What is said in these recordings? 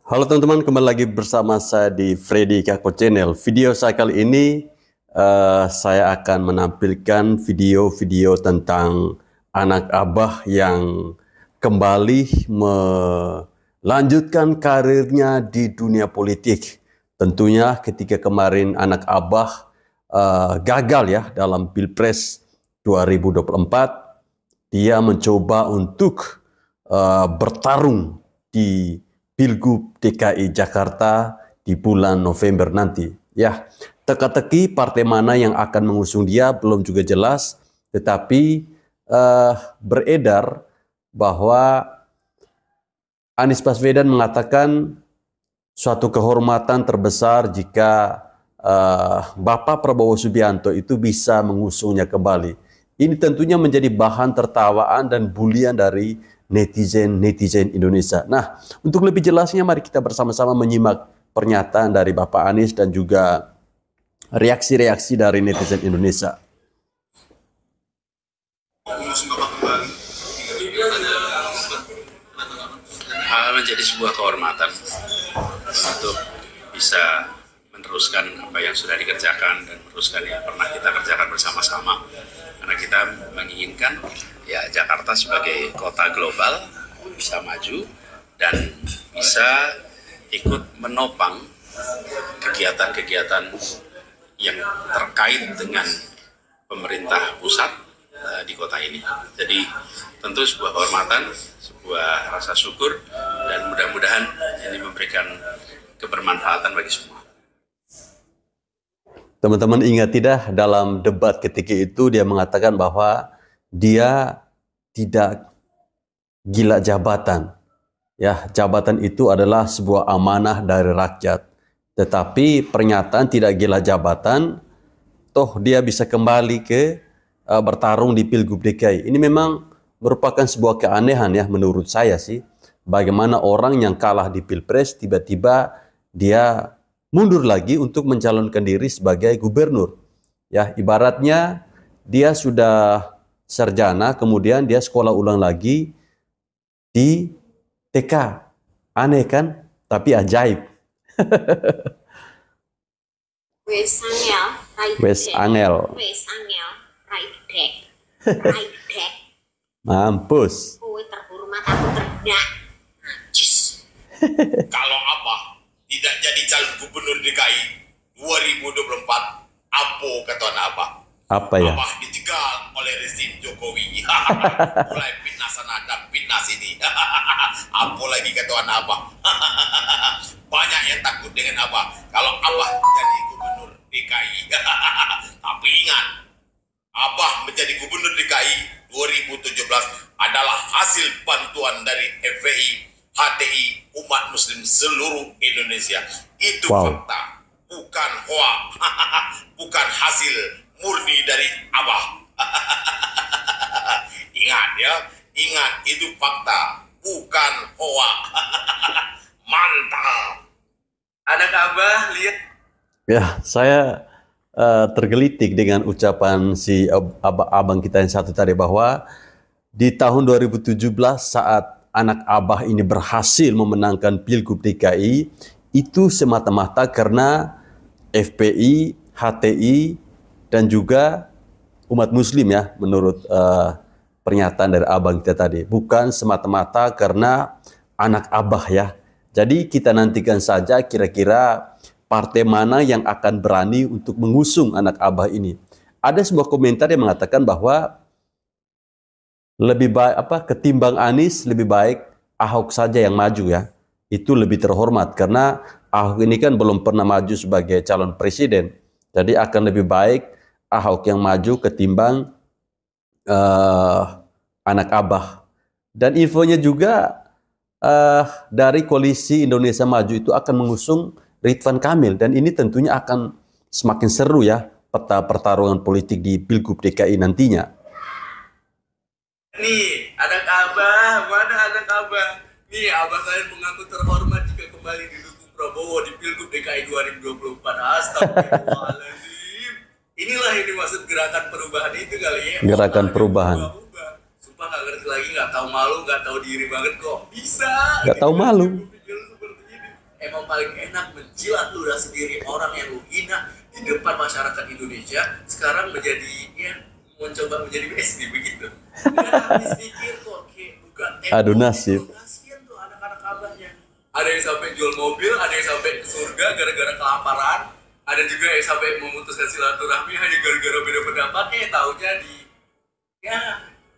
Halo teman-teman, kembali lagi bersama saya di Freddy Kako Channel. Video saya kali ini saya akan menampilkan video-video tentang anak abah yang kembali melanjutkan karirnya di dunia politik. Tentunya ketika kemarin anak abah gagal ya dalam Pilpres 2024, dia mencoba untuk bertarung di Pilgub DKI Jakarta di bulan November nanti. Ya, teka-teki partai mana yang akan mengusung dia belum juga jelas, tetapi beredar bahwa Anies Baswedan mengatakan suatu kehormatan terbesar jika Bapak Prabowo Subianto itu bisa mengusungnya kembali. Ini tentunya menjadi bahan tertawaan dan bulian dari netizen Indonesia. Nah, untuk lebih jelasnya mari kita bersama-sama menyimak pernyataan dari Bapak Anies dan juga reaksi-reaksi dari netizen Indonesia. Menjadi sebuah kehormatan untuk bisa meneruskan apa yang sudah dikerjakan dan meneruskan yang pernah kita kerjakan bersama-sama. Karena kita menginginkan ya Jakarta sebagai kota global bisa maju dan bisa ikut menopang kegiatan-kegiatan yang terkait dengan pemerintah pusat di kota ini. Jadi tentu sebuah kehormatan, sebuah rasa syukur, dan mudah-mudahan ini memberikan kebermanfaatan bagi semua. Teman-teman ingat tidak, dalam debat ketika itu dia mengatakan bahwa dia tidak gila jabatan. Ya, jabatan itu adalah sebuah amanah dari rakyat. Tetapi pernyataan tidak gila jabatan, toh dia bisa kembali ke bertarung di Pilgub DKI. Ini memang merupakan sebuah keanehan ya menurut saya sih. Bagaimana orang yang kalah di Pilpres tiba-tiba dia mundur lagi untuk mencalonkan diri sebagai gubernur. Ya, ibaratnya dia sudah sarjana, kemudian dia sekolah ulang lagi di TK. Aneh kan? Tapi ajaib. Wes angel, right back. Mampus. Kowe terhormat, aku terendah. Najis. Kalau Abah tidak jadi calon gubernur DKI 2024, apa kata Abah? Apa ya? Abah dijegal oleh rezim Jokowi. Mulai fitnah sana dan fitnah sini. Apa lagi kata Abah? Banyak yang takut dengan Abah kalau Abah jadi gubernur DKI. Tapi ingat, Abah menjadi gubernur DKI 2017 adalah hasil bantuan dari FPI, HTI, umat muslim seluruh Indonesia. Itu fakta, bukan hoak, bukan hasil murni dari Abah. Ingat ya, ingat itu fakta, bukan hoak. Mantap. Anak abah lihat. Ya, saya tergelitik dengan ucapan si abang kita yang satu tadi bahwa di tahun 2017 saat anak abah ini berhasil memenangkan Pilgub DKI itu semata-mata karena FPI, HTI, dan juga umat muslim ya menurut pernyataan dari abang kita tadi. Bukan semata-mata karena anak abah ya. Jadi kita nantikan saja kira-kira partai mana yang akan berani untuk mengusung anak abah ini. Ada sebuah komentar yang mengatakan bahwa lebih baik ketimbang Anies lebih baik Ahok saja yang maju ya. Itu lebih terhormat karena Ahok ini kan belum pernah maju sebagai calon presiden. Jadi akan lebih baik Ahok yang maju ketimbang anak abah. Dan infonya juga dari koalisi Indonesia Maju itu akan mengusung Ridwan Kamil, dan ini tentunya akan semakin seru ya peta pertarungan politik di Pilgub DKI nantinya. Nih, anak abah, mana anak abah? Nih, abah saya mengaku terhormat jika kembali didukung Prabowo di Pilgub DKI 2024. Astagfirullahaladzim. Inilah yang dimaksud gerakan perubahan itu kali ya. Gerakan perubahan. Sumpah nggak ngerti lagi, nggak tahu malu, nggak tahu diri banget kok. Bisa. Nggak tahu malu. memang paling enak menjilat ludah sendiri orang yang lu hina di depan masyarakat Indonesia, sekarang menjadi mencoba menjadi BSD begitu. Dan habis pikir kok kayak bukan Aduh nasib. kasihan tuh anak-anak abahnya. Ada yang sampai jual mobil, ada yang sampai ke surga gara-gara kelaparan, ada juga yang sampai memutuskan silaturahmi hanya gara-gara beda pendapat. Taunya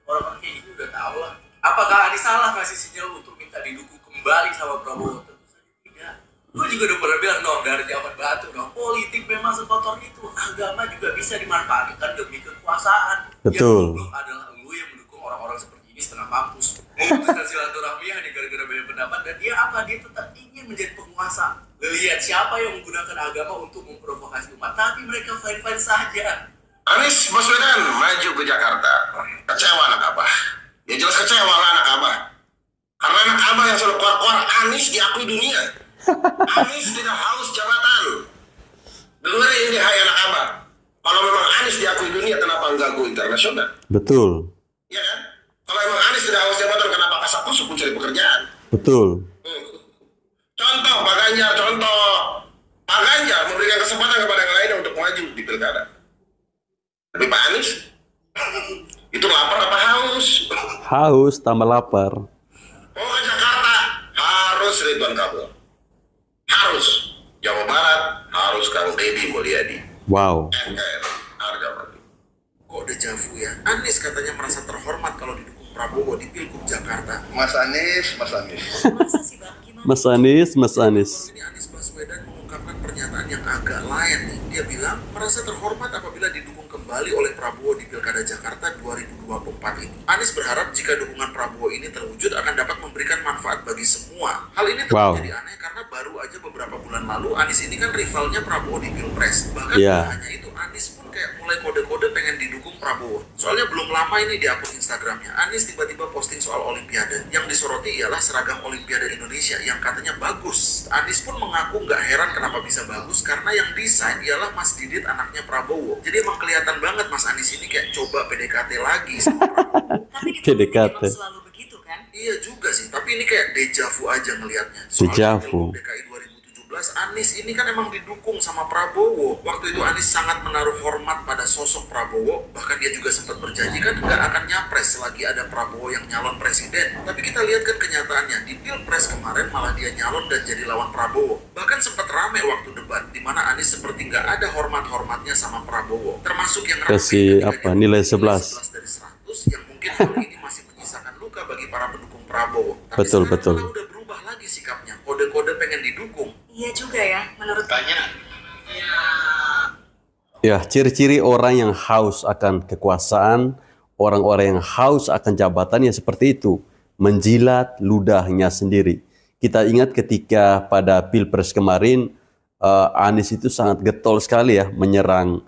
orang-orang kayak gitu udah tahu lah. Apakah Anies salah ngasih sinyal untuk minta didukung kembali sama Prabowo? Tentu saja tidak. Gue juga udah pernah bilang dari zaman batu politik memang sekotor itu. Agama juga bisa dimanfaatkan demi kekuasaan. Betul. Yang belum adalah lu yang mendukung orang-orang seperti ini setengah mampus. Memutuskan silaturahmi hanya gara-gara beda pendapat, dan dia tetap ingin menjadi penguasa. Lihat siapa yang menggunakan agama untuk memprovokasi umat, tapi mereka fine-fine saja. Anies Baswedan maju ke Jakarta. Kecewa anak abah. Ya jelas kecewa lah anak abah. Karena anak abah yang selalu keluar-keluar, Anies diakui dunia. Anies tidak haus jabatan. Dengerin ini hai anak abah. Kalau memang Anies diakui dunia, kenapa enggak go internasional? Betul. Iya kan? Kalau memang Anies tidak haus jabatan, kenapa kasak kusuk mencari pekerjaan? Betul. Contoh Pak Ganjar, Pak Ganjar memberikan kesempatan kepada yang lainnya untuk maju di pilkada. Tapi Pak Anies itu lapar apa haus? Haus tambah lapar. Oh ke Jakarta harus Ridwan Kamil, harus Jawa Barat harus Kang Deddy Mulyadi. Wow. NKR harga mati. Kok dejavu ya? Anies katanya merasa terhormat kalau didukung Prabowo di Pilgub Jakarta. Mas Anies. Masa sih Bang? Gimana? Mas Anies. Ini Anies Baswedan mengungkapkan pernyataan yang agak lain nih. Dia bilang merasa terhormat apabila didukung kembali oleh Prabowo di Pilkada Jakarta 2024 ini. Anies berharap jika dukungan Prabowo ini terwujud akan dapat memberikan manfaat bagi semua. Hal ini tentu jadi aneh karena baru aja beberapa bulan lalu Anies ini kan rivalnya Prabowo di Pilpres. Bahkan hanya itu, Anies pun kayak mulai kode-kode pengen didukung Prabowo. Soalnya belum lama ini di akun Instagramnya, Anies tiba-tiba posting soal Olimpiade. Yang disoroti ialah seragam Olimpiade Indonesia yang katanya bagus. Anies pun mengaku nggak heran kenapa bisa bagus karena yang desain ialah Mas Didit anaknya Prabowo. Jadi emang kelihatan banget Mas Anies ini kayak coba PDKT lagi sama Prabowo. Tapi di PDKT. memang selalu begitu kan? Iya juga sih, tapi ini kayak dejavu aja ngelihatnya. Dejavu. DKI 2017, Anies ini kan emang didukung sama Prabowo. Waktu itu Anies sangat menaruh hormat pada sosok Prabowo. Bahkan dia juga sempat berjanji kan nggak akan nyapres selagi ada Prabowo yang nyalon presiden. Tapi kita lihat kan kenyataannya, di Pilpres kemarin malah dia nyalon dan jadi lawan Prabowo. Bahkan sempat rame waktu debat, di mana Anies seperti nggak ada hormat-hormatnya sama Prabowo. Termasuk yang rame Kasih nilai 11 dari 100 yang mungkin hal ini masih menyisakan luka bagi para pendukung Prabowo. Tapi Betul. malah udah berubah lagi sikapnya. Kode-kode pengen didukung. Iya juga ya, menurut Banyak. Ya, ciri-ciri orang yang haus akan kekuasaan, orang-orang yang haus akan jabatan ya seperti itu, menjilat ludahnya sendiri. Kita ingat ketika pada Pilpres kemarin, Anies itu sangat getol sekali ya menyerang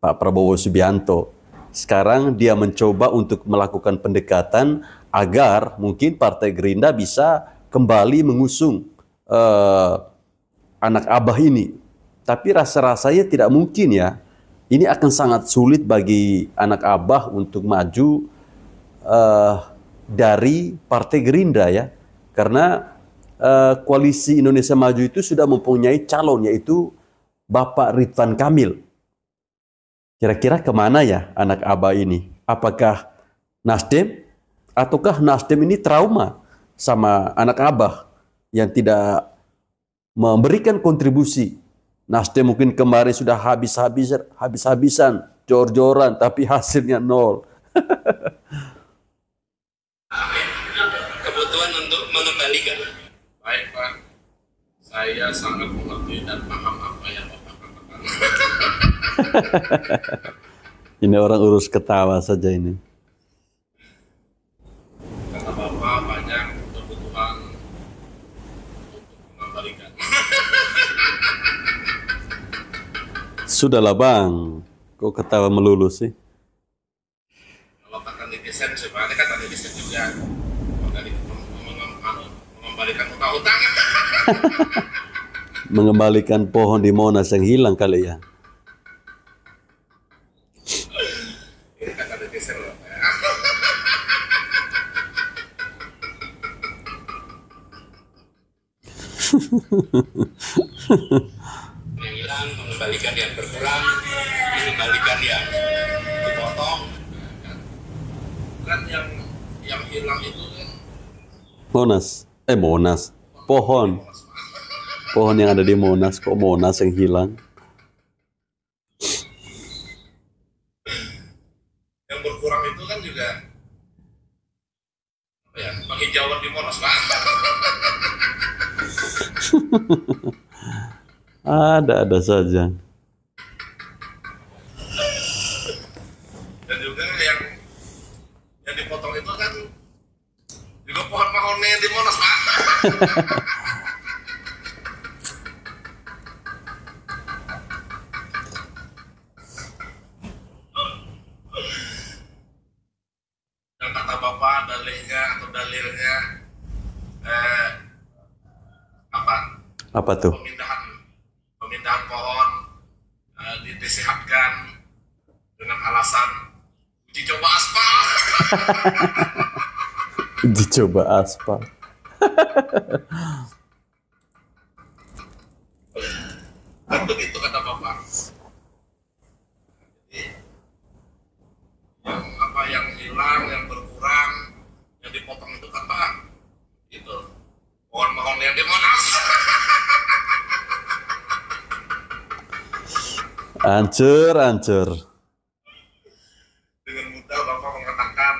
Pak Prabowo Subianto. Sekarang dia mencoba untuk melakukan pendekatan agar mungkin Partai Gerindra bisa kembali mengusung anak abah ini. Tapi rasa-rasanya tidak mungkin ya. Ini akan sangat sulit bagi anak abah untuk maju dari Partai Gerindra ya. Karena koalisi Indonesia Maju itu sudah mempunyai calon yaitu Bapak Ridwan Kamil. Kira-kira kemana ya anak abah ini? Apakah Nasdem? Ataukah Nasdem ini trauma sama anak abah yang tidak memberikan kontribusi? Nasdem mungkin kemarin sudah habis-habisan, jor-joran, tapi hasilnya nol. Kebutuhan untuk mengembalikan. Baik Pak, saya sangat mengerti dan paham apa yang Bapak katakan. Ini orang urus ketawa saja ini. Karena Bapak banyak kebutuhan untuk mengembalikan. Sudahlah Bang, kok ketawa melulu sih? Kalau kata netizen sebenarnya kan ada netizen juga mengembalikan utang-utang. Mengembalikan pohon di Monas yang hilang kali ya. Ini kata netizen loh. Yang hilang, mengembalikan yang berkurang, mengembalikan yang dipotong. Kan yang hilang itu kan Monas. Pohon yang ada di Monas, kok Monas yang hilang? yang berkurang itu kan juga apa ya, penghijauan di Monas, Pak. Ada saja. Dan juga yang dipotong itu kan juga pohon mahoni di Monas, Pak. Yang kata Bapak dalilnya Apa tuh? pemindahan pohon disehatkan dengan alasan uji coba aspal. Dicoba aspal. Kan begitu kata Bapak. Jadi yang hilang, yang berkurang, yang dipotong itu kan Pak, itu pohon-pohon yang di Monas. Hancur. Dengan mudah Bapak mengatakan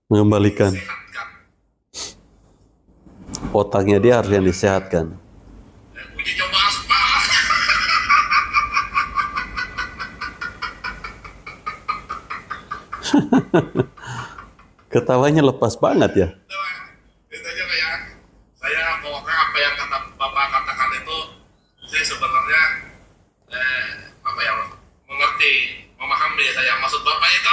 Mengembalikan. sehatkan. Otaknya dia harus yang disehatkan. Uji coba aspal. Ketawanya lepas banget ya. Itu aja Pak ya. Saya pokoknya apa yang kata Bapak katakan itu, saya sebenarnya mengerti, memahami saya maksud Bapak itu.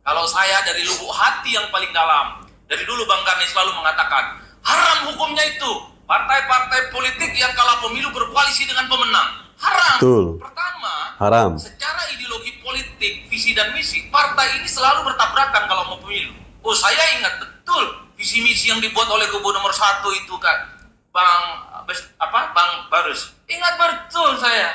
Kalau saya dari lubuk hati yang paling dalam, dari dulu Bang Karni selalu mengatakan, haram hukumnya itu. Partai-partai politik yang kalah pemilu berkoalisi dengan pemenang. Haram. Betul. Pertama, Haram. secara ideologi politik, visi dan misi, partai ini selalu bertabrakan kalau mau pemilu. Oh, saya ingat betul visi misi yang dibuat oleh kubu nomor 1 itu kan, Bang Barus. Ingat betul saya.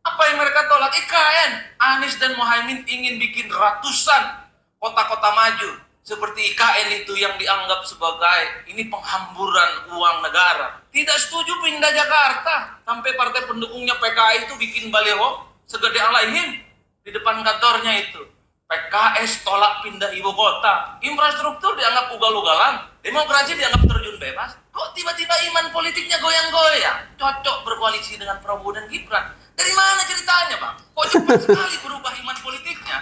Apa yang mereka tolak? IKN. Anies dan Mohaimin ingin bikin ratusan kota-kota maju seperti IKN itu yang dianggap sebagai ini penghamburan uang negara. Tidak setuju pindah Jakarta. Sampai partai pendukungnya PKI itu bikin baliho segede alaihim di depan kantornya itu. PKS tolak pindah ibu kota. Infrastruktur dianggap ugal-ugalan. Demokrasi dianggap terjun bebas. Kok tiba-tiba iman politiknya goyang-goyang? Cocok berkoalisi dengan Prabowo dan Gibran. Dari mana ceritanya, Bang? Kok cepat sekali berubah iman politiknya?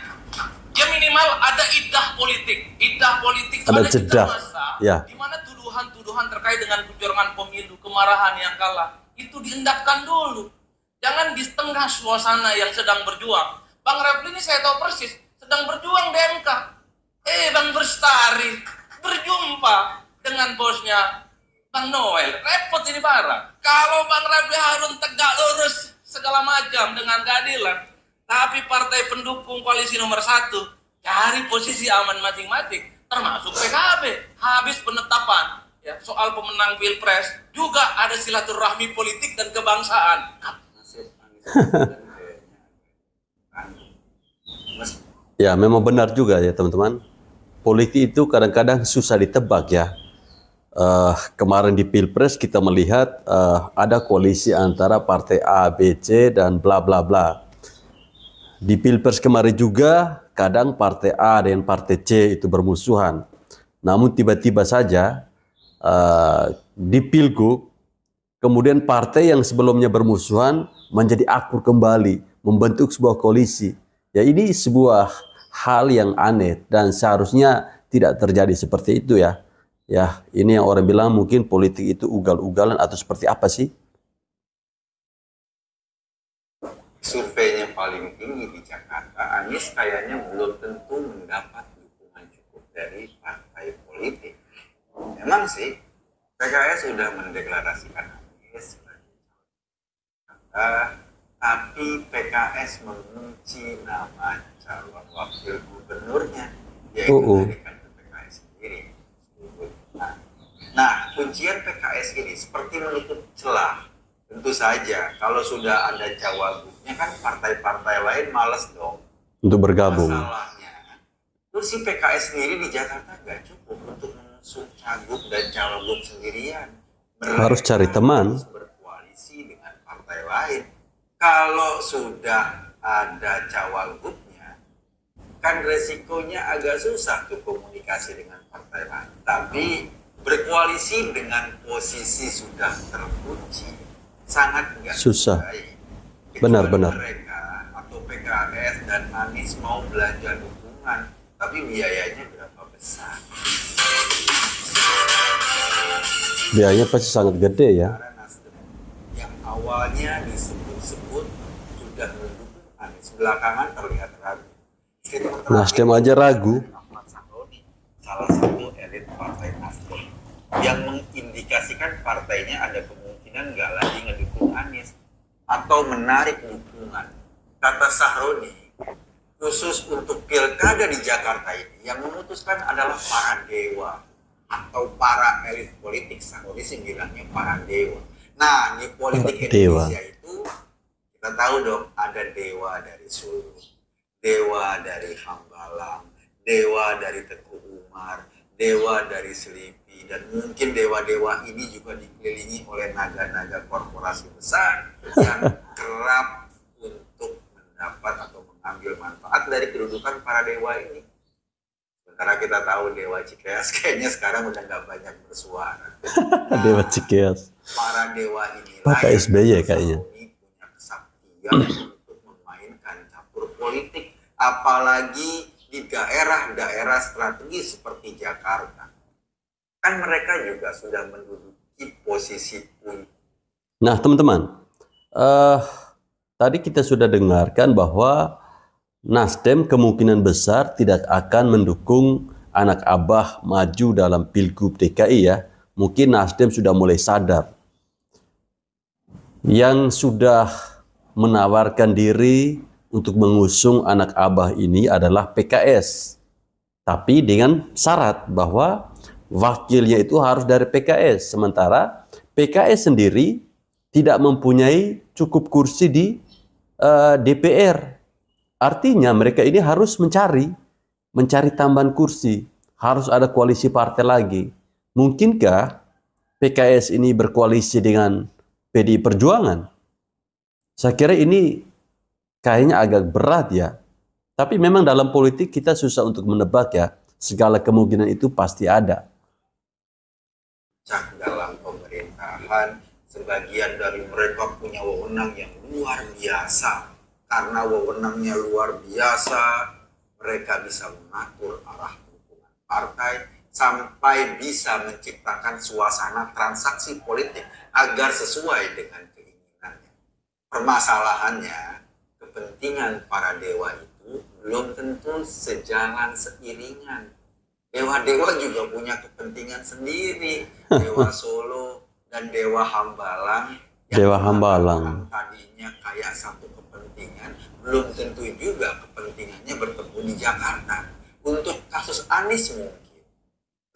Ya minimal ada idah politik. Idah politik itu Ada ada jeda. masa Ya. di mana tuduhan-tuduhan terkait dengan kecurangan pemilu, kemarahan yang kalah, itu diendapkan dulu. Jangan di tengah suasana yang sedang berjuang. Bang Refli ini saya tahu persis, sedang berjuang di MK. Bang Bestari berjumpa dengan bosnya Bang Noel. Repot ini parah. Kalau Bang Refli Harun tegak lurus segala macam dengan keadilan, tapi partai pendukung koalisi nomor 1 cari posisi aman masing-masing, termasuk PKB. Habis penetapan ya, soal pemenang Pilpres juga ada silaturahmi politik dan kebangsaan. Ya, memang benar juga ya teman-teman. Politik itu kadang-kadang susah ditebak ya. Kemarin di Pilpres kita melihat ada koalisi antara partai A, B, C dan bla bla bla. Di Pilpres kemarin juga kadang partai A dan partai C itu bermusuhan. Namun tiba-tiba saja di Pilgub kemudian partai yang sebelumnya bermusuhan menjadi akur kembali, membentuk sebuah koalisi. Ya, ini sebuah hal yang aneh dan seharusnya tidak terjadi seperti itu ya. Ya, ini yang orang bilang mungkin politik itu ugal-ugalan atau seperti apa sih? Surveinya paling tinggi di Jakarta, Anies kayaknya belum tentu mendapat dukungan cukup dari partai politik. Memang sih, PKS sudah mendeklarasikan Anies sebagai calon, tapi PKS mengunci nama calon wakil gubernurnya. yaitu dari kader PKS sendiri. Nah, kuncian PKS ini seperti menutup celah. Tentu saja, kalau sudah ada cawagupnya kan partai-partai lain males dong untuk bergabung. Masalahnya, kursi PKS sendiri di Jakarta nggak cukup untuk mengusung cagup dan cawagup sendirian. Harus cari teman. Harus berkoalisi dengan partai lain. Kalau sudah ada cawagupnya, kan resikonya agak susah tuh komunikasi dengan partai lain. Tapi berkoalisi dengan posisi sudah terkunci sangat nggak susah. Benar-benar mereka atau PKS dan Anies mau belanja dukungan, tapi biayanya berapa besar? Biayanya pasti sangat gede ya. Karena Nasdem yang awalnya disebut-sebut sudah mendukung Anies, belakangan terlihat ragu. Nasdem aja ragu. Ahmad Sahroni, salah satu elit partai Nasdem, yang mengindikasikan partainya ada kemungkinan nggak lagi ngedukung Anies atau menarik dukungan. Kata Sahroni, khusus untuk pilkada di Jakarta ini yang memutuskan adalah para dewa atau para elit politik. Sahroni sih bilangnya para dewa. Nah, di politik Indonesia itu kita tahu dong, ada dewa dari Solo, dewa dari Hambalang, dewa dari Teguh Umar, dewa dari Selipi, dan mungkin dewa-dewa ini juga dikelilingi oleh naga-naga korporasi besar yang kerap untuk mendapat atau mengambil manfaat dari kedudukan para dewa ini. Sementara kita tahu Dewa Cikeas kayaknya sekarang udah nggak banyak bersuara. Nah, Dewa Cikeas. Para dewa ini Pak SBY kayaknya punya kesaktian untuk memainkan campur politik, apalagi di daerah-daerah strategis seperti Jakarta. Kan mereka juga sudah menduduki posisi puncak. Nah, teman-teman, tadi kita sudah dengarkan bahwa Nasdem kemungkinan besar tidak akan mendukung anak Abah maju dalam Pilgub DKI ya. Mungkin Nasdem sudah mulai sadar. Yang sudah menawarkan diri untuk mengusung anak Abah ini adalah PKS. Tapi dengan syarat bahwa wakilnya itu harus dari PKS. Sementara PKS sendiri tidak mempunyai cukup kursi di DPR. Artinya mereka ini harus mencari tambahan kursi. Harus ada koalisi partai lagi. Mungkinkah PKS ini berkoalisi dengan PDI Perjuangan? Saya kira ini kayaknya agak berat ya. Tapi memang dalam politik kita susah untuk menebak ya. Segala kemungkinan itu pasti ada. Dalam pemerintahan, sebagian dari mereka punya wewenang yang luar biasa. Karena wewenangnya luar biasa, mereka bisa mengatur arah dukungan partai sampai bisa menciptakan suasana transaksi politik agar sesuai dengan keinginannya. Permasalahannya, kepentingan para dewa itu belum tentu sejalan seiringan. Dewa-dewa juga punya kepentingan sendiri. Dewa Solo dan Dewa Hambalang. Dewa Hambalang tadinya kayak satu kepentingan, belum tentu juga kepentingannya bertemu di Jakarta. Untuk kasus Anies mungkin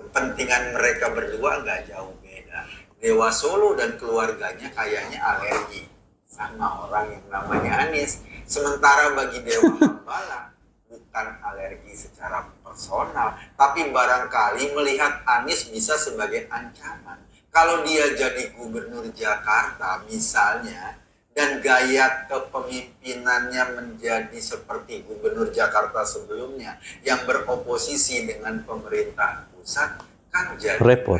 kepentingan mereka berdua nggak jauh beda. Dewa Solo dan keluarganya kayaknya alergi sama orang yang namanya Anies. Sementara bagi Dewa Hambalang bukan alergi secara personal, tapi barangkali melihat Anies bisa sebagai ancaman. Kalau dia jadi gubernur Jakarta misalnya, dan gaya kepemimpinannya menjadi seperti gubernur Jakarta sebelumnya yang beroposisi dengan pemerintah pusat, kan jadi repot.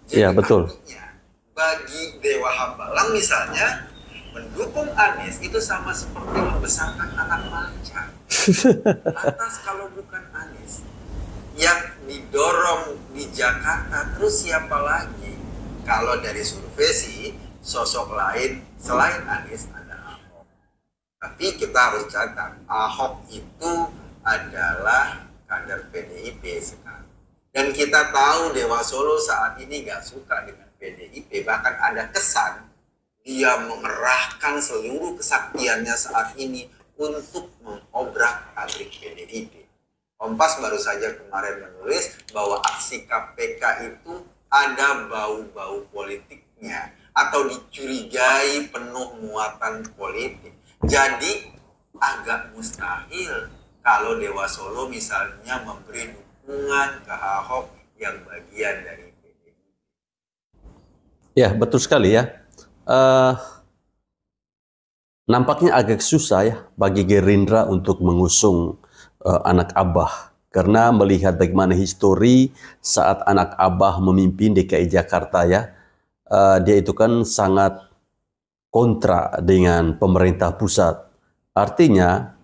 Iya, betul. Artinya, bagi Dewa Hambalang misalnya, mendukung Anies itu sama seperti membesarkan anak macan. Lantas kalau bukan Anies yang didorong di Jakarta, terus siapa lagi? Kalau dari survei sih, sosok lain selain Anies ada Ahok. Tapi kita harus catat, Ahok itu adalah kader PDIP sekarang. Dan kita tahu Dewa Solo saat ini gak suka dengan PDIP. Bahkan ada kesan dia mengerahkan seluruh kesaktiannya saat ini untuk mengobrak-abrik PDIP. Kompas baru saja kemarin menulis bahwa aksi KPK itu ada bau-bau politiknya atau dicurigai penuh muatan politik. Jadi agak mustahil kalau Dewa Solo misalnya memberi dukungan ke Ahok yang bagian dari PDIP. Ya, betul sekali ya. Nampaknya agak susah ya bagi Gerindra untuk mengusung anak Abah, karena melihat bagaimana histori saat anak Abah memimpin DKI Jakarta ya, dia itu kan sangat kontra dengan pemerintah pusat. Artinya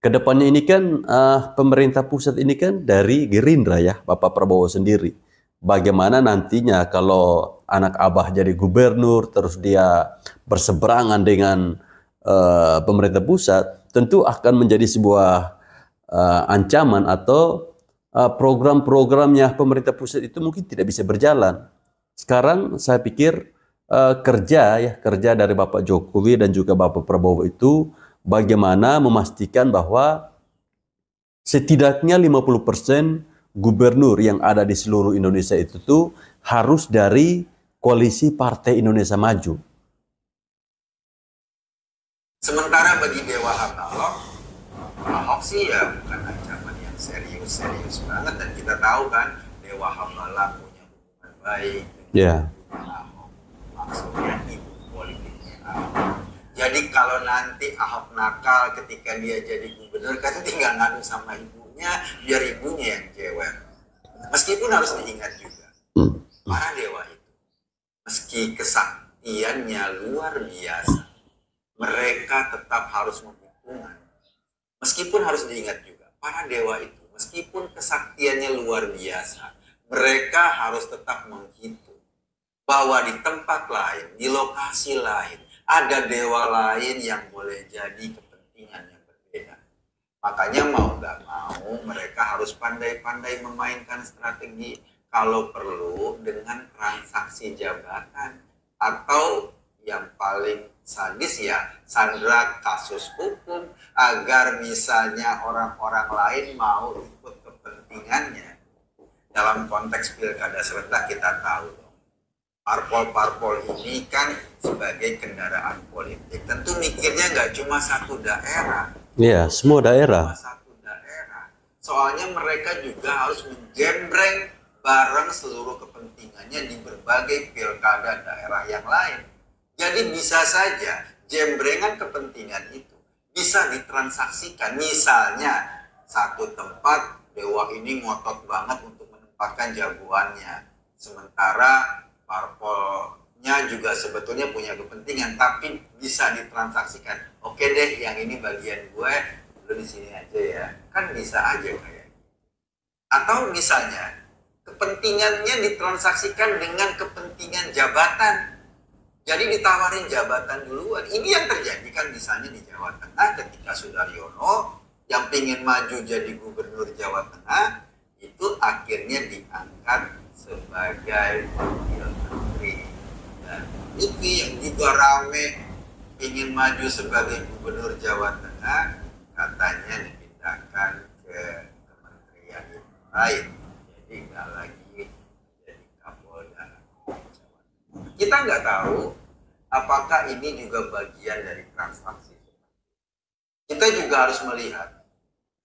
kedepannya ini kan pemerintah pusat ini kan dari Gerindra ya, Bapak Prabowo sendiri. Bagaimana nantinya kalau anak Abah jadi gubernur terus dia berseberangan dengan pemerintah pusat, tentu akan menjadi sebuah ancaman atau program-programnya pemerintah pusat itu mungkin tidak bisa berjalan. Sekarang saya pikir kerja dari Bapak Jokowi dan juga Bapak Prabowo itu bagaimana memastikan bahwa setidaknya 50% gubernur yang ada di seluruh Indonesia itu tuh harus dari koalisi Partai Indonesia Maju. Sementara bagi Dewa Hamdallah, Ahok sih ya bukan ancaman yang serius banget, dan kita tahu kan Dewa Hamdallah punya hubungan baik dengan Ahok, maksudnya ibu politiknya Ahok. Jadi kalau nanti Ahok nakal ketika dia jadi gubernur, kan tinggal ngadu sama ibunya, biar ibunya yang jewer. Meskipun harus diingat juga, para dewa itu meski kesaktiannya luar biasa, mereka tetap harus memperhitungkan. Meskipun harus diingat juga, para dewa itu meskipun kesaktiannya luar biasa, mereka harus tetap menghitung bahwa di tempat lain, di lokasi lain, ada dewa lain yang boleh jadi kepentingan yang berbeda. Makanya mau nggak mau, mereka harus pandai-pandai memainkan strategi, kalau perlu dengan transaksi jabatan, atau yang paling sadis ya sandra kasus hukum agar misalnya orang-orang lain mau ikut kepentingannya. Dalam konteks pilkada serentak kita tahu dong, parpol-parpol ini kan sebagai kendaraan politik tentu mikirnya nggak cuma satu daerah. Iya, semua daerah. Satu daerah. Soalnya mereka juga harus menjembreng bareng seluruh kepentingannya di berbagai pilkada daerah yang lain. Jadi bisa saja jembrengan kepentingan itu bisa ditransaksikan. Misalnya satu tempat dewa ini ngotot banget untuk menempatkan jagoannya, sementara parpolnya juga sebetulnya punya kepentingan, tapi bisa ditransaksikan. Oke deh, yang ini bagian gue, lu di sini aja ya. Kan bisa aja kayak. Atau misalnya kepentingannya ditransaksikan dengan kepentingan jabatan. Jadi ditawarin jabatan duluan. Ini yang terjadi kan misalnya di Jawa Tengah ketika Sudaryono yang ingin maju jadi gubernur Jawa Tengah itu akhirnya diangkat sebagai wakil menteri. Dan Lutfi yang juga rame ingin maju sebagai gubernur Jawa Tengah katanya dipindahkan ke kementerian lain. Jadi nggak lagi jadi Kapolda. Kita nggak tahu apakah ini juga bagian dari transaksi. Kita juga harus melihat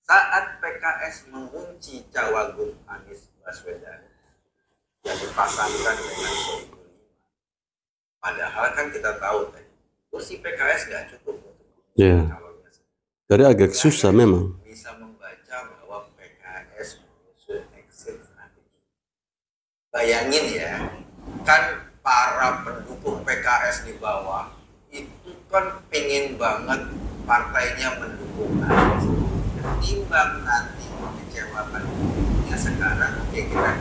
saat PKS mengunci cawagup Anies Baswedan yang dipasangkan dengan Sohibul Iman. Padahal kan kita tahu tadi kursi PKS nggak cukup untuk calonnya. Jadi agak susah memang. Bisa membaca bahwa PKS mengusung exit strategi. Bayangin ya, kan para pendukung PKS di bawah itu kan pengen banget partainya mendukung Anies. Ketimbang nanti mengecewakan pendukungnya sekarang, oke kita,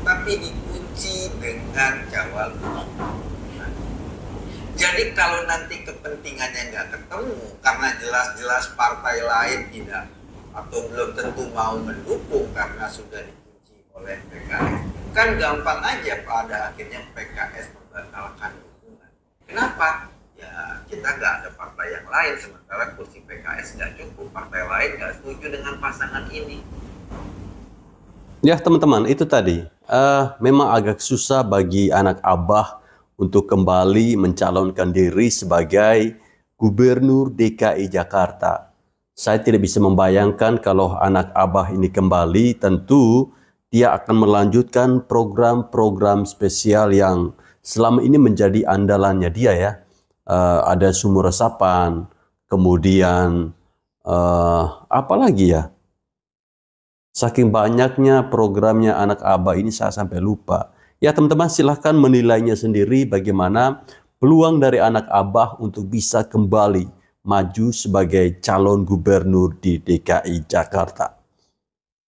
tapi dikunci dengan cawagup. Jadi kalau nanti kepentingannya nggak ketemu karena jelas-jelas partai lain tidak atau belum tentu mau mendukung karena sudah dikunci oleh PKS, kan gampang aja pada akhirnya PKS membatalkan dukungan. Kenapa? Ya kita nggak ada partai yang lain, sementara kursi PKS nggak cukup, partai lain nggak setuju dengan pasangan ini. Ya teman-teman, itu tadi memang agak susah bagi anak Abah untuk kembali mencalonkan diri sebagai Gubernur DKI Jakarta. Saya tidak bisa membayangkan kalau anak Abah ini kembali, tentu dia akan melanjutkan program-program spesial yang selama ini menjadi andalannya dia ya. Ada sumur resapan, kemudian apa lagi ya? Saking banyaknya programnya anak Abah ini saya sampai lupa. Ya teman-teman, silahkan menilainya sendiri bagaimana peluang dari anak Abah untuk bisa kembali maju sebagai calon gubernur di DKI Jakarta.